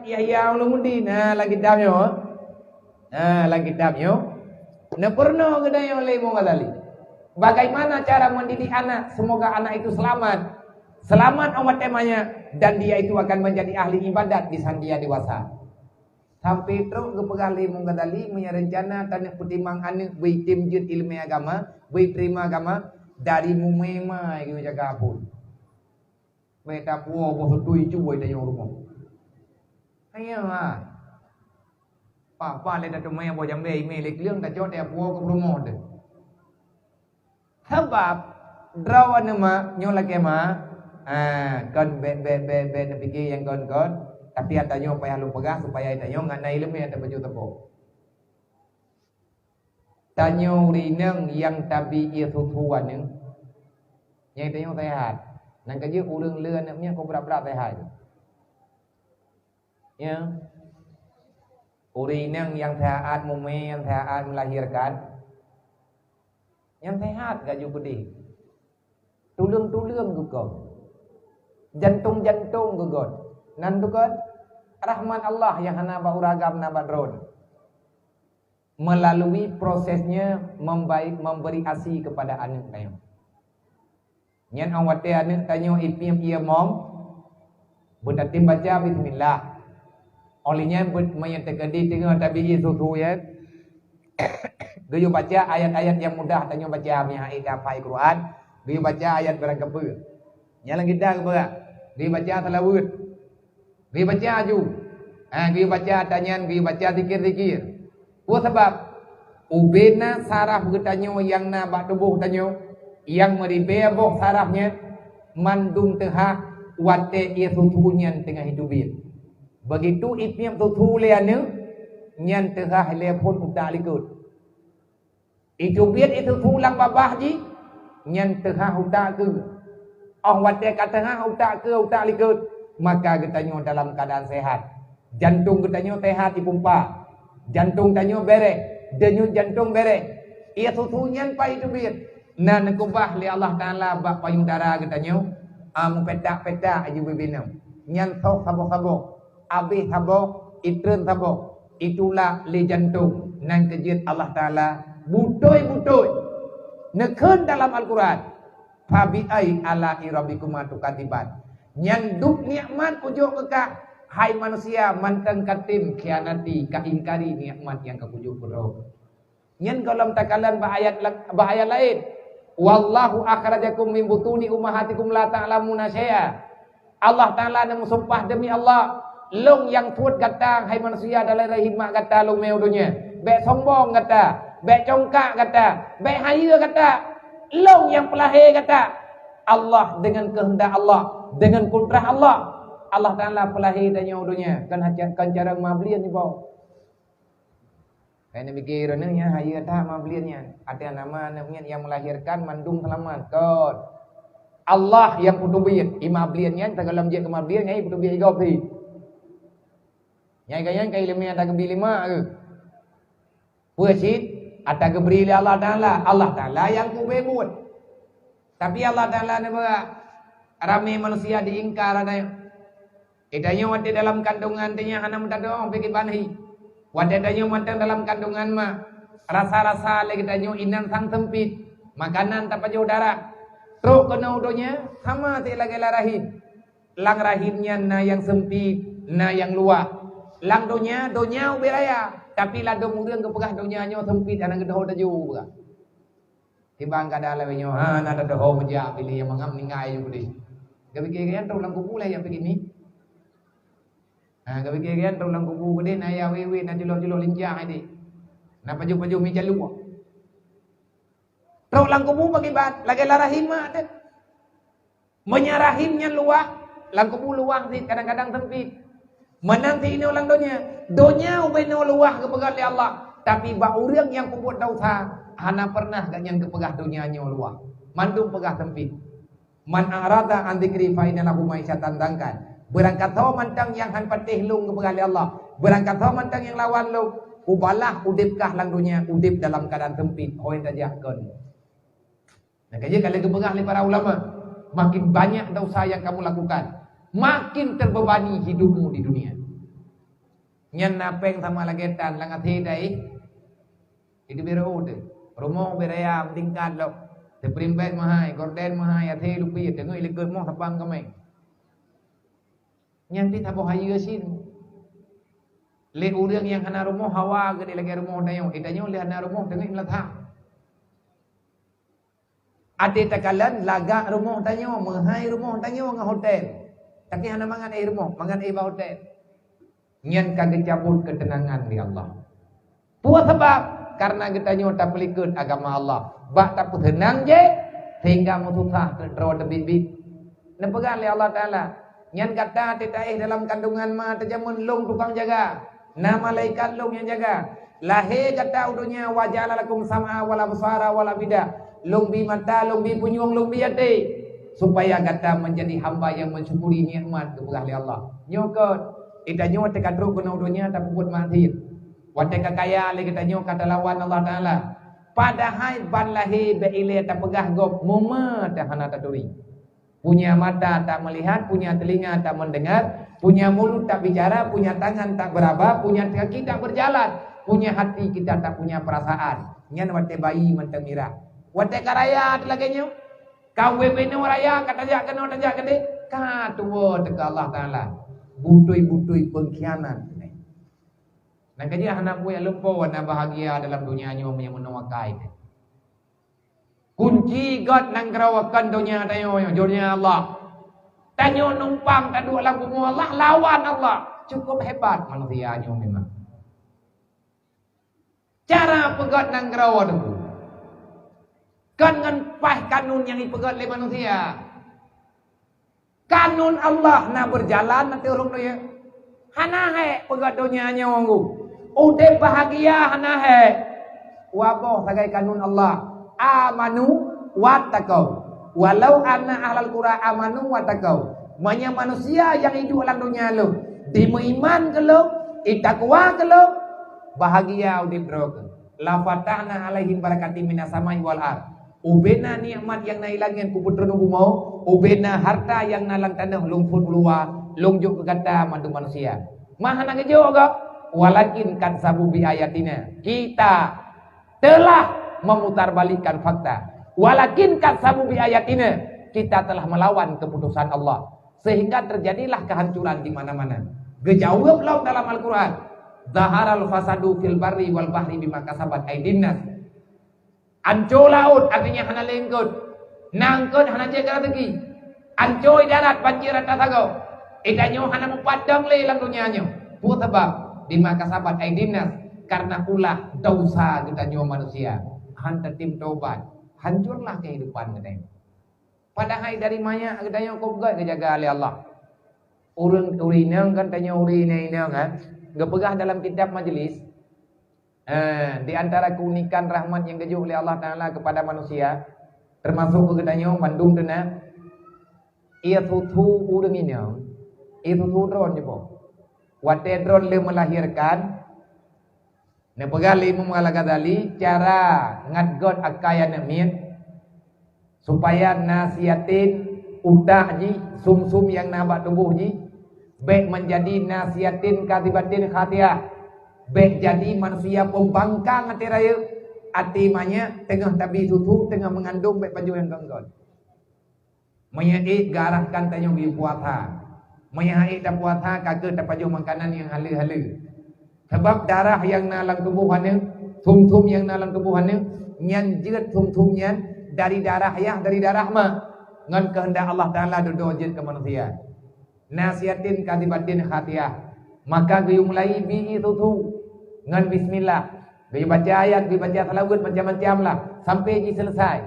Yahya Ulumuddin. Lagi kitabnya. Lagi kitabnya. Pernah kedai oleh Imam Ghazali. Bagaimana cara mendidik anak? Semoga anak itu selamat. Selamat amat temanya. Dan dia itu akan menjadi ahli ibadat di saat dia dewasa. Sampai terus kepegali Imam Ghazali punya rencana tanah putimang anak bertim jut ilmu agama, berterima agama dari mumema yang jaga pun. Mereka puas bos tu itu buat dia rumah. Ayah ah, apa le dah tu maya buat jambe email lekliang dah jod dia puas ke rumah tu. Sebab draw nama nyola kema, kon be fikir yang kon. Tapi atanyo payah lu pegah supaya atanyo nganai ilmu yang terbaju tepuk. Tanyo rineng yang tabi ia tutuan yang atanyo sehat. Nang kerja urang leun namanya kau berat-berat sehat. Ya. Urineng yang sehat mume yang sehat melahirkan. Yang sehat gaju gede. Tulung-tulung gugur. Jantung-jantung gugur. Nandukan rahmat Allah yang hana bauragam nabadron melalui prosesnya memberi asi kepada anak tayo. Nyan awate anak tayo ipim ia mom budatim baca bismillah. Olehnya menyang tegadi tengah tabi susu ya. Geyu baca ayat-ayat yang mudah tayo baca ayat apa Al-Quran, geyu baca ayat berangkapu. Nyalang kita ke berak. Geyu baca salawat. Dia baca aju. Dia baca tanyan, dia baca zikir-zikir. Apa sebab? Ubena saraf getanyo yang na bak tubuh tanyo yang meribeboh sarafnya mandung tehak wate ia susunyan tengah hidupin. Begitu itniam tutu leane nyan tehak lepon utak likut. Itu biat itu tulang babah ji nyan tehak utak ke. Wate katengah utak ke utak likut. Maka getanyo dalam keadaan sehat. Jantung getanyo sehat dipumpa. Jantung tanyo berek. Denyut jantung berek. Ia susunyan pa itu biar. Nah nekubah li Allah Ta'ala bak payung darah getanyo. Petak-petak aja bebinam. Nyan sok sabok-sabok. Abis sabok. Itren sabok. Itulah li jantung. Nang kejit Allah Ta'ala. Butoy-butoy. Nekun dalam Al-Quran. Fabi'ai ala irabikum tukatiban. Yang duk nikmat ujuk kekak. Hai manusia mantan katim khianati kaingkari nikmat yang kepujuk bro. Yang dalam takalan bahayat lain. Wallahu akhrajakum min butuni ummahatikum la ta'lamuna syai'a. Allah Ta'ala nak sumpah demi Allah. Long yang tuat kata hai manusia dalam rahim mak kata long meu dunia. Bek sombong kata, bek congkak kata, bek haya kata. Long yang pelahir kata. Allah dengan kehendak Allah. Dengan kudrah Allah Ta'ala pelahir dan nyaudunya kan cara mablian ni bau. Kena fikir nya haya dah mabliannya. Ada nama namanya yang melahirkan mandung selamat. Kod. Allah yang putubiyat imabliannya tagalam je kemablian ngai putubiyat gopi. Nyai kayan kai lemnya ada gebi lima ke. Puasit ada gebri Allah Ta'ala. Allah Ta'ala yang kubebut. Tapi Allah Ta'ala ni ramai manusia diingkar ada yang idanya wante dalam kandungan tanya hana muda doang pergi banhi wante danyo mantang dalam kandungan mah rasa-rasa lagi danyo inan sang sempit makanan tanpa jauh darah truk kena udonya sama ti lagi rahim lang rahimnya na yang sempit na yang luas lang donya ubiraya tapi lah dong urang kepegah donya nyo sempit anak gedoh taju buka timbang kada lawenyo nada doh menjak pilih yang mangam ningai yo gede. Gabi-gabian tulang kuku lah yang begini. Gabi-gabian tulang kuku gede na ya wewe na julok-julok lincah ini. Na paju-paju meja luar. Tulang kuku bagi bat lagi larahim ada. Menyarahimnya luah, lang kuku luah sih kadang-kadang sempit. Menanti ini ulang donya ubeno luah kepegang oleh Allah. Tapi ba urang yang pembuat dosa hana pernah gak yang kepegah dunianya luah. Mandung pegah sempit. Man arada an dzikri fa inna lahu ma'isyatan dangkan. Berangkat tau mantang yang han patih lung kepada Allah. Berangkat tau mantang yang lawan lung. Ubalah udipkah lang dunia udip dalam keadaan sempit. Hoi tajakkan. Nah, kaji kalau kepegang oleh para ulama, makin banyak dosa yang kamu lakukan, makin terbebani hidupmu di dunia. Nyan napeng sama lagetan lang athi dai. Itu biro tu. Rumah berayam tingkat lo. Terprimbet mahai, gorden mahai, athi lupi tengok ilikut moh tapang kamai. Nyan ti tabo hayu sin. Le urang yang hana rumah hawa gede lagi rumah dayo. Itanyo le hana rumah tengok melatha. Ade takalan laga rumah tanyo, mahai rumah tanyo ngah hotel. Tapi hana mangan air rumah, mangan air hotel. Nyan kagak cabut ketenangan di Allah. Buat sebab karena kita nyota pelikut agama Allah. Bak tak tenang je sehingga mutusah terus terbibit. Nepegan oleh Allah Taala. Nyan kata tetaih dalam kandungan ma terjamun long tukang jaga. Nama malaikat long yang jaga. Lahir kata udunya wajala lakum sam'a wala absara wala bida. Long bi mata, long bi punyung, long bi hati. Supaya kata menjadi hamba yang mensyukuri nikmat kepada Allah. Nyokot ita nyo te kadro kono dunia tak buat mati. Wate kakaya le kita nyo kata lawan Allah Taala. Padahal ban lahi be ile tak pegah gop muma tak hana taturi. Punya mata tak melihat, punya telinga tak mendengar, punya mulut tak bicara, punya tangan tak beraba, punya kaki tak berjalan, punya hati kita tak punya perasaan. Nyan wate bayi mentemira. Wate karaya lagi nyo. Kau webeno raya kata jak kena tajak kede. Ka tuwa teka Allah Taala. Butui-butui pengkhianat. Dan kaji anak gue lupa warna bahagia dalam dunia nyo yang menawakai. Kunci God nang kerawakan dunia tayo dunia Allah. Tanyo numpang tadu alam kumu Allah lawan Allah. Cukup hebat manusia nyo memang. Cara pegat nang kerawa tu. Kan ngan pah kanun yang dipegat oleh manusia. Kanun Allah na berjalan nanti urung dia. Hana he pegat dunia nyawangu. Udah bahagia hana he. Wabo sebagai kanun Allah. Amanu wattaqau. Walau anna ahlal qura amanu wattaqau. Banyak manusia yang hidup dalam dunia lu. Diiman ke lu, itakwa ke lu, bahagia udah droga. La fatahna alaihim barakatim minas samai wal ard. Ubena nikmat yang nailangin ku putra nubu mau, ubena harta yang nalang tanah lumpur luar, lungjuk ke kata mandu manusia. Maha nak kejo agak, walakin kan sabu bi ayatina. Kita telah memutarbalikkan fakta. Walakin kan sabu bi ayatina. Kita telah melawan keputusan Allah, sehingga terjadilah kehancuran di mana-mana. Gejawab laut dalam Al-Quran. Zaharal fasadu fil barri wal bahri bima kasabat aydin nas. Ancur laut artinya hana lengkut. Nangkut hana jaga rezeki. Ancur darat banjir atas agau. Ikanyo hana mempadang le dalam dunianya. Buat sebab bima kasabat aydin nas, karena ulah dosa kita nyo manusia. Han tertim tobat. Hancurlah kehidupan kita. Padahal dari mana kita nyo kobgat kejaga oleh Allah. Urang urinang kan tanya urinang kan. Gepegah dalam kitab majlis. Di antara keunikan rahmat yang kejuh oleh Allah Ta'ala kepada manusia, termasuk kegetanya mandung dena ia tutu urang ini ia tutu drone je po wate drone le melahirkan ne pegali mengalagadali cara ngadgot akaya nemin supaya nasiatin udah ji sum-sum yang nabak tubuh ji baik menjadi nasiatin katibatin khatiah. Baik jadi manusia pembangkang hati raya. Hati manya tengah tabi susu, tengah mengandung baik baju yang ganggon. Menyait garahkan tanya bi puasa. Menyait tak puasa kagak tak baju makanan yang halu-halu. Sebab darah yang nalang tubuhannya, sum-sum yang nalang tubuhannya, nyan jeut sum-sumnya dari darah ya, dari darah mah. Ngan kehendak Allah Ta'ala duduk jeut ke manusia. Nasiatin katibatin khatiah. Maka gue mulai bi susu. Ngan bismillah, gue baca ayat, gue baca salawat macam-macam lah sampai ji selesai.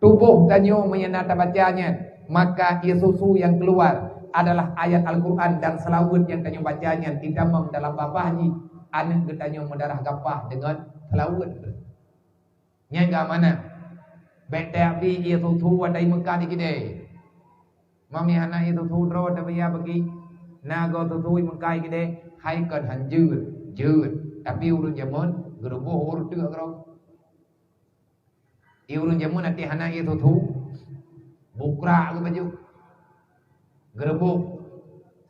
Tubuh tanyo menyenata bacanya, maka ia susu yang keluar adalah ayat Al-Quran dan salawat yang tanyo bacanya. Tidak dalam babahnya anak getanyo mendarah gapah dengan salawat. Nyangga mana? Bete api ia susu wadai Mekah di kide. Mami anak ia susu dro tapi ya bagi nago susu Mekah kide hai kan hanjur jut. Tapi urun jamun gerubuh urut juga kerau. Urun jamun nanti hana itu tu bukra ke baju. Gerubuh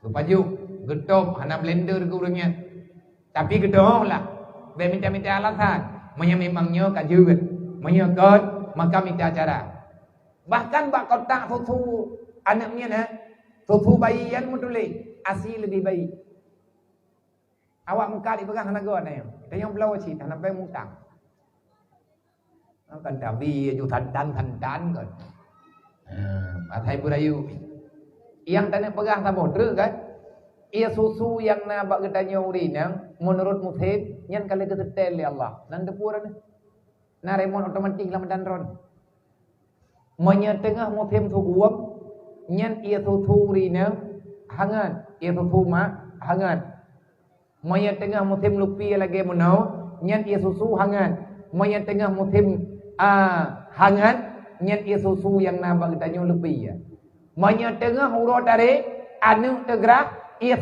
ke baju, getop hana blender ke urunnya. Tapi kedua minta alasan. Memangnya kajut, menyekut, maka minta cara. Bahkan bak kotak susu anaknya susu bayi yang mutuli asi lebih baik. Awak muka dipegang tenaga ni. Kita yang belau cik tak nampai mutang. Kan Davi ju tandan kan. Atai burayu. Yang tak nak pegang sama terus kan. Ia susu yang nak bak gedanya urinang menurut Muslim yang kali ketetel ya Allah. Nan depuran. Na remon otomatik lah mendanron. Menyetengah Muslim tu uam nyen ia susu urinang hangat. Ia susu mak hangat. Maya tengah musim lupi lagi menau nyen ia susu hangat. Maya tengah musim hangat nyen ia susu yang nambah kita lupi ya. Maya tengah urut dari anu tegerah ia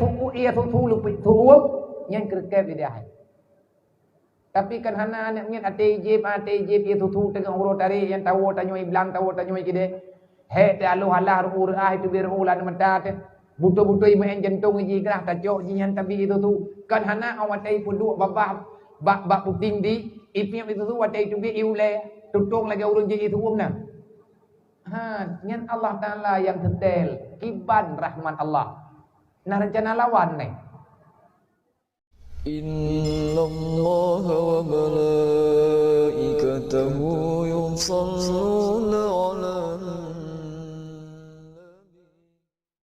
susu lupi tuup nyen kerkep dia. Tapi kan hana anak nyen atejib ia susu tengah urut dari yang tahu tanyo iblang tahu tanyo kide. He talu halah urah itu biar ulan mentat. Buto-buto ibu yang jantung ji kerah tajok ji yang tabi itu tu kan hana awatai punduk babah bak puting di ipiam itu tu watai tu bi iule tutung lagi urun ji itu umna nyen Allah Taala yang detail kiban rahmat Allah nah rencana lawan ni innallaha wa malaikatahu yusalluna